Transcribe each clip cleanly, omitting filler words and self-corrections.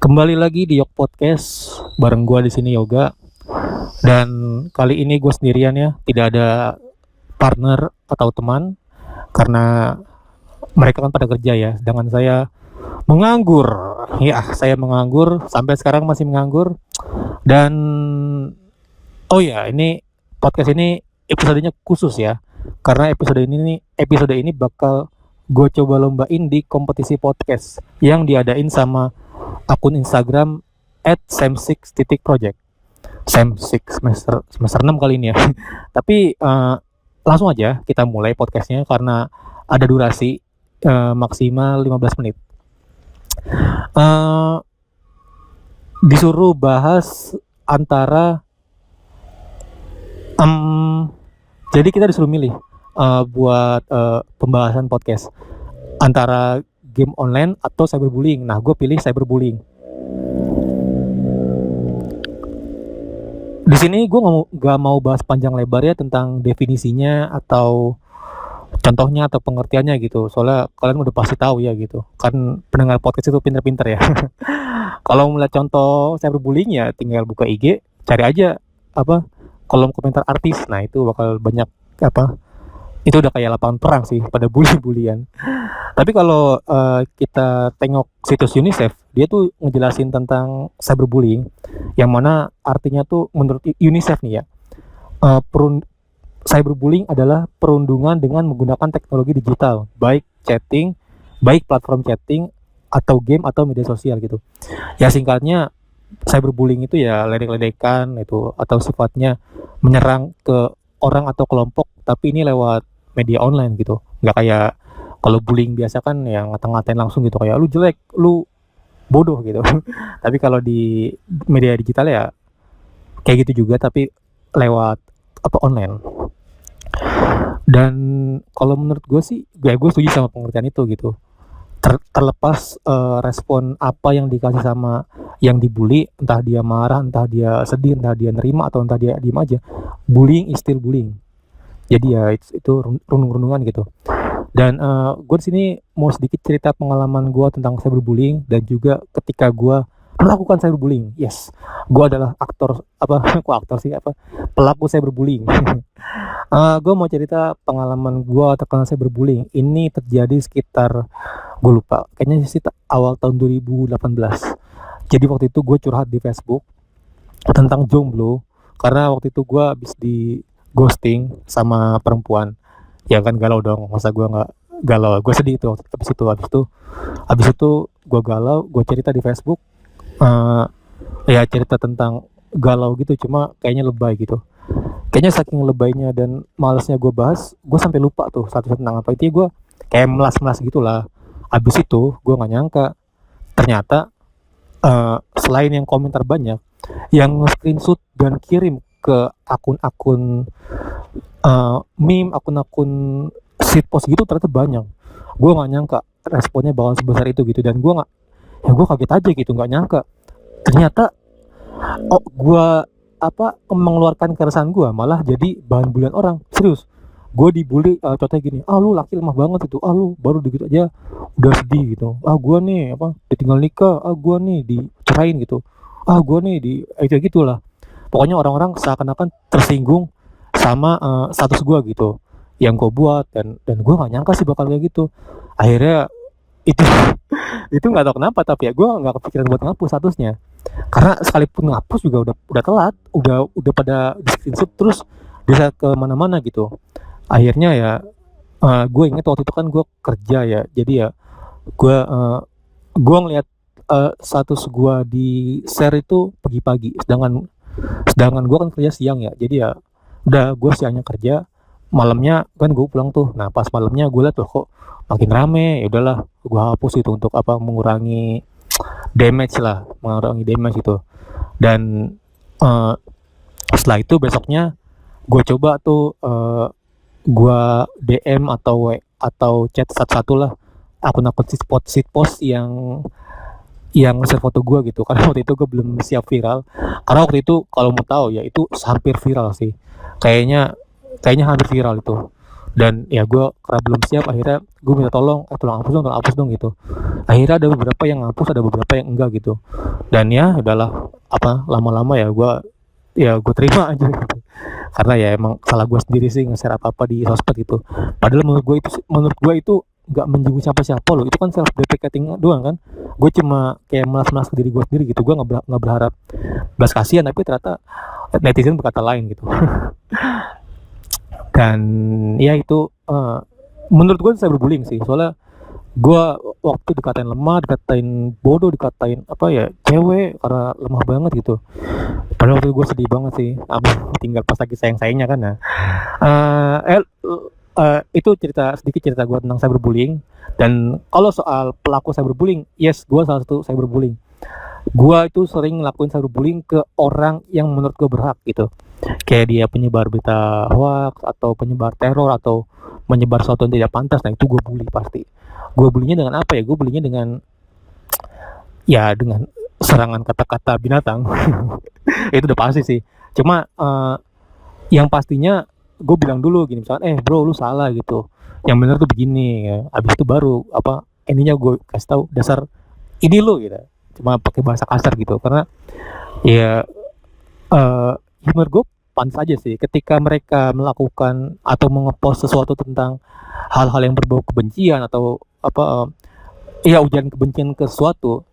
Kembali lagi di Yok Podcast bareng gua di sini Yoga, dan kali ini gue sendirian ya, tidak ada partner atau teman karena mereka kan pada kerja ya, sedangkan saya menganggur. Ya, saya menganggur sampai sekarang masih menganggur. Dan oh ya, ini podcast ini episodenya khusus ya, karena episode ini bakal gue coba lombain di kompetisi podcast yang diadain sama akun Instagram @sem6.project. Sem6 semester 6 kali ini ya. Tapi langsung aja kita mulai podcastnya karena ada durasi maksimal 15 menit. Disuruh bahas antara jadi kita disuruh milih buat pembahasan podcast antara game online atau cyberbullying. Nah, gue pilih cyberbullying. Di sini gue gak mau bahas panjang lebar ya tentang definisinya atau contohnya atau pengertiannya gitu. Soalnya kalian udah pasti tahu ya gitu. Kan pendengar podcast itu pinter-pinter ya. Kalau melihat contoh cyberbullying ya tinggal buka IG, cari aja kolom komentar artis. Nah, itu bakal banyak itu udah kayak lapangan perang sih pada bully-bullyan. Tapi kalau kita tengok situs UNICEF, dia tuh ngejelasin tentang cyberbullying, yang mana artinya tuh menurut UNICEF nih ya, cyberbullying adalah perundungan dengan menggunakan teknologi digital, baik platform chatting atau game atau media sosial gitu. Ya singkatnya, cyberbullying itu ya ledek-ledekan itu atau sifatnya menyerang ke orang atau kelompok, tapi ini lewat media online gitu. Nggak kayak kalau bullying biasa kan yang ngata-ngatain langsung gitu, kayak lu jelek, lu bodoh gitu. Tapi kalau di media digital ya kayak gitu juga, tapi lewat online. Dan kalau menurut gue sih, gue setuju sama pengertian itu gitu. Terlepas respon apa yang dikasih sama yang dibully, entah dia marah, entah dia sedih, entah dia nerima, atau entah dia diem aja, bullying is still bullying. Jadi ya itu rundung-rundungan gitu. Dan gue di sini mau sedikit cerita pengalaman gue tentang cyberbullying dan juga ketika gue melakukan cyberbullying. Yes, gue adalah pelaku cyberbullying. Gue mau cerita pengalaman gue terkena cyberbullying. Ini terjadi sekitar, gue lupa, kayaknya sih awal tahun 2018. Jadi waktu itu gue curhat di Facebook tentang jomblo, karena waktu itu gue habis di ghosting sama perempuan. Ya kan galau dong, masa gue nggak galau, gue sedih tuh habis itu gue galau, gue cerita di Facebook, ya cerita tentang galau gitu, cuma kayaknya lebay gitu, kayaknya saking lebaynya dan malesnya gue bahas, gue sampai lupa tuh satu tentang apa itu. Gue kayak melas gitulah. Habis itu gue nggak nyangka ternyata selain yang komentar banyak, yang screenshot dan kirim ke akun-akun meme, akun-akun shitpost gitu ternyata banyak. Gue nggak nyangka responnya bakal sebesar itu gitu, dan gue kaget aja gitu, nggak nyangka ternyata gue mengeluarkan keresahan gue malah jadi bahan bulian orang. Serius, gue dibully contohnya gini, lu laki lemah banget itu, lu baru gitu aja udah sedih gitu, gue nih ditinggal nikah, gue nih dicerain gitu, gue nih itu gitulah. Pokoknya orang-orang seakan-akan tersinggung sama status gue gitu yang gue buat, dan gue nggak nyangka sih bakal kayak gitu. Akhirnya itu itu nggak tahu kenapa, tapi ya gue nggak kepikiran buat ngapus statusnya, karena sekalipun ngapus juga udah telat, udah pada di screenshot terus bisa ke mana-mana gitu. Akhirnya ya gue inget waktu itu kan gue kerja ya, jadi ya gue ngeliat status gue di share itu pagi-pagi, sedangkan gue kan kerja siang ya, jadi ya udah gue siangnya kerja, malamnya kan gue pulang tuh. Nah pas malamnya gue liat tuh kok makin rame, ya udahlah gue hapus itu untuk mengurangi damage itu. Dan setelah itu besoknya gue coba tuh gue DM atau chat satu-satu lah akun-akun shitpost yang share foto gue gitu, karena waktu itu gue belum siap viral. Karena waktu itu kalau mau tahu ya itu hampir viral sih, kayaknya hampir viral itu. Dan ya gue karena belum siap, akhirnya gue minta tolong tolong hapus dong gitu. Akhirnya ada beberapa yang hapus, ada beberapa yang enggak gitu. Dan ya udahlah, lama-lama ya gue terima aja gitu. Karena ya emang salah gue sendiri sih nge-share apa-apa di sosmed gitu. Padahal menurut gue itu nggak menyinggung siapa-siapa loh. Itu kan self deprecating doang kan. Gue cuma kayak melas-melas ke diri gue sendiri gitu. Gue nggak berharap belas kasihan, tapi ternyata netizen berkata lain gitu. Dan ya itu menurut gue cyberbullying sih. Soalnya gue waktu dikatain lemah, dikatain bodoh, dikatain cewek karena lemah banget gitu. Padahal waktu itu gue sedih banget sih. Tinggal pas lagi sayang-sayangnya kan. Itu sedikit cerita gue tentang cyberbullying. Dan kalau soal pelaku cyberbullying, yes, gue salah satu cyberbullying. Gue itu sering ngelakuin cyberbullying ke orang yang menurut gue berhak gitu. Kayak dia penyebar berita hoax, atau penyebar teror, atau menyebar sesuatu yang tidak pantas. Nah itu gue bully pasti. Gue bulinya dengan apa ya? Gue bulinya dengan serangan kata-kata binatang. Itu udah pasti sih. Cuma yang pastinya gue bilang dulu gini, misalkan bro lu salah gitu, yang bener tuh begini ya. Abis itu baru ininya gue kasih tahu dasar ini lo gitu. Cuma pakai bahasa kasar gitu, karena ya menurut gue pantas aja sih ketika mereka melakukan atau mengepost sesuatu tentang hal-hal yang berbau kebencian atau ujaran kebencian ke sesuatu.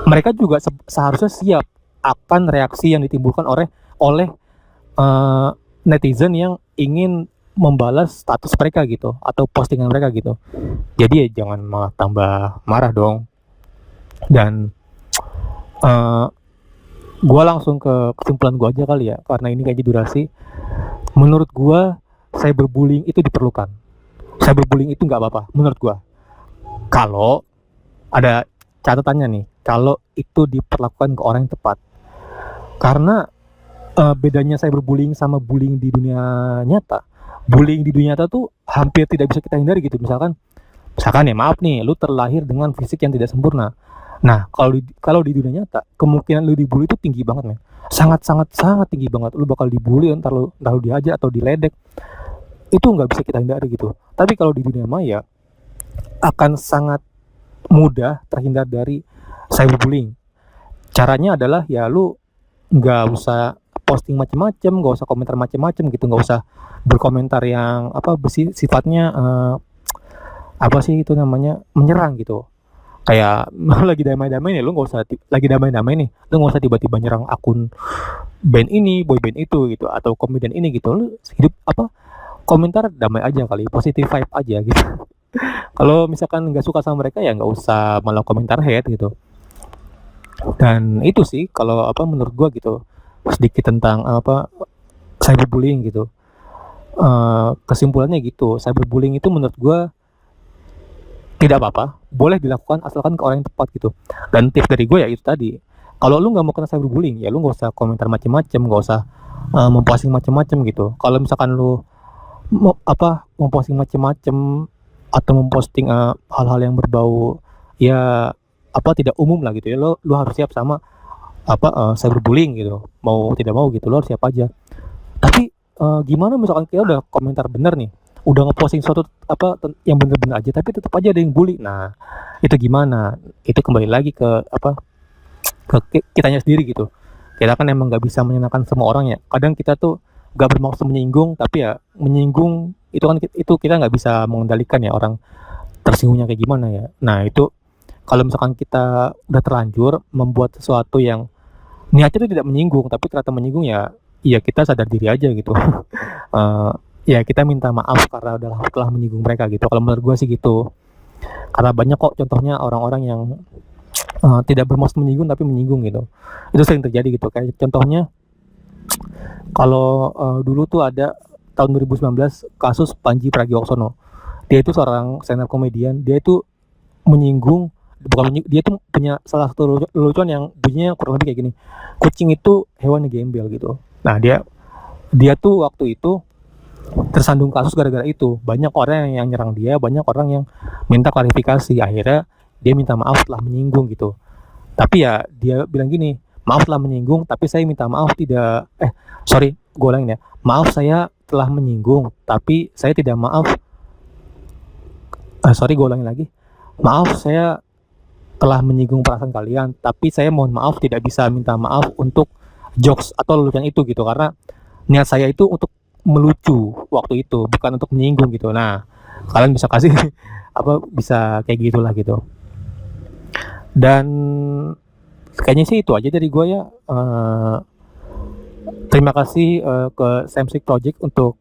Mereka juga seharusnya siap akan reaksi yang ditimbulkan oleh netizen yang ingin membalas status mereka gitu, atau postingan mereka gitu. Jadi ya jangan malah tambah marah dong. Dan gue langsung ke kesimpulan gue aja kali ya, karena ini kayaknya durasi. Menurut gue cyberbullying itu diperlukan. Cyberbullying itu nggak apa-apa menurut gue, kalau ada catatannya nih, kalau itu diperlakukan ke orang yang tepat. Karena bedanya cyberbullying sama bullying di dunia nyata. Bullying di dunia nyata tuh hampir tidak bisa kita hindari gitu. Misalkan ya maaf nih, lu terlahir dengan fisik yang tidak sempurna. Nah kalau di dunia nyata, kemungkinan lu dibully itu tinggi banget men. Sangat tinggi banget. Lu bakal dibully, entar lu dihajar atau diledek. Itu nggak bisa kita hindari gitu. Tapi kalau di dunia maya akan sangat mudah terhindar dari cyberbullying. Caranya adalah ya lu nggak usah posting macem-macem, nggak usah komentar macem-macem gitu, nggak usah berkomentar yang sifatnya menyerang gitu. Kayak lagi damai-damai nih, lu nggak usah lu nggak usah tiba-tiba nyerang akun band ini, boy band itu gitu, atau komedian ini gitu. Lu hidup komentar damai aja kali, positive vibe aja gitu. Kalau misalkan nggak suka sama mereka ya nggak usah malah komentar hate gitu. Dan itu sih kalau menurut gua gitu, sedikit tentang cyberbullying gitu. Kesimpulannya gitu, cyberbullying itu menurut gua tidak apa-apa, boleh dilakukan asalkan ke orang yang tepat gitu. Dan tips dari gue ya itu tadi, kalau lu nggak mau kena cyberbullying ya lu nggak usah komentar macem-macem, nggak usah memposting macem-macem gitu. Kalau misalkan lu memposting macem-macem atau memposting hal-hal yang berbau ya tidak umum lah gitu ya, lu harus siap sama cyberbullying gitu. Mau tidak mau gitu, lu harus siap aja. Tapi gimana misalkan kita udah komentar bener nih, udah ngeposting sesuatu yang bener-bener aja, tapi tetap aja ada yang bully. Nah itu gimana? Itu kembali lagi ke kitanya sendiri gitu. Kita kan emang nggak bisa menyenangkan semua orang ya. Kadang kita tuh nggak bermaksud menyinggung, tapi ya menyinggung itu kita nggak bisa mengendalikan ya, orang tersinggungnya kayak gimana ya. Nah itu kalau misalkan kita udah terlanjur membuat sesuatu yang niatnya itu tidak menyinggung, tapi ternyata menyinggung, ya kita sadar diri aja gitu. Ya kita minta maaf karena telah menyinggung mereka gitu. Kalau menurut gue sih gitu. Karena banyak kok contohnya orang-orang yang tidak bermaksud menyinggung tapi menyinggung gitu. Itu sering terjadi gitu. Kayak contohnya kalau dulu tuh ada tahun 2019 kasus Panji Pragiwaksono. Dia itu seorang stand up comedian. Dia itu dia tuh punya salah satu lelucon yang bunyinya kurang lebih kayak gini. Kucing itu hewan yang gembel gitu. Nah dia tuh waktu itu tersandung kasus gara-gara itu. Banyak orang yang nyerang dia, banyak orang yang minta klarifikasi. Akhirnya dia minta maaf setelah menyinggung gitu. Tapi ya dia bilang gini, maaf telah menyinggung, tapi saya minta maaf gue ulangin ya, maaf saya telah menyinggung, tapi saya tidak maaf. Sorry, gue ulangi lagi. Maaf, saya telah menyinggung perasaan kalian, tapi saya mohon maaf tidak bisa minta maaf untuk jokes atau lelucon itu gitu, karena niat saya itu untuk melucu waktu itu, bukan untuk menyinggung gitu. Nah, kalian bisa kasih bisa kayak gitulah gitu. Dan kayaknya sih itu aja dari gue ya. Terima kasih ke Samsic Project untuk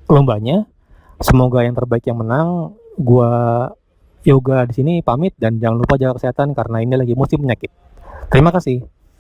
lombanya. Semoga yang terbaik yang menang. Gua Yoga di sini pamit, dan jangan lupa jaga kesehatan karena ini lagi musim penyakit. Terima kasih.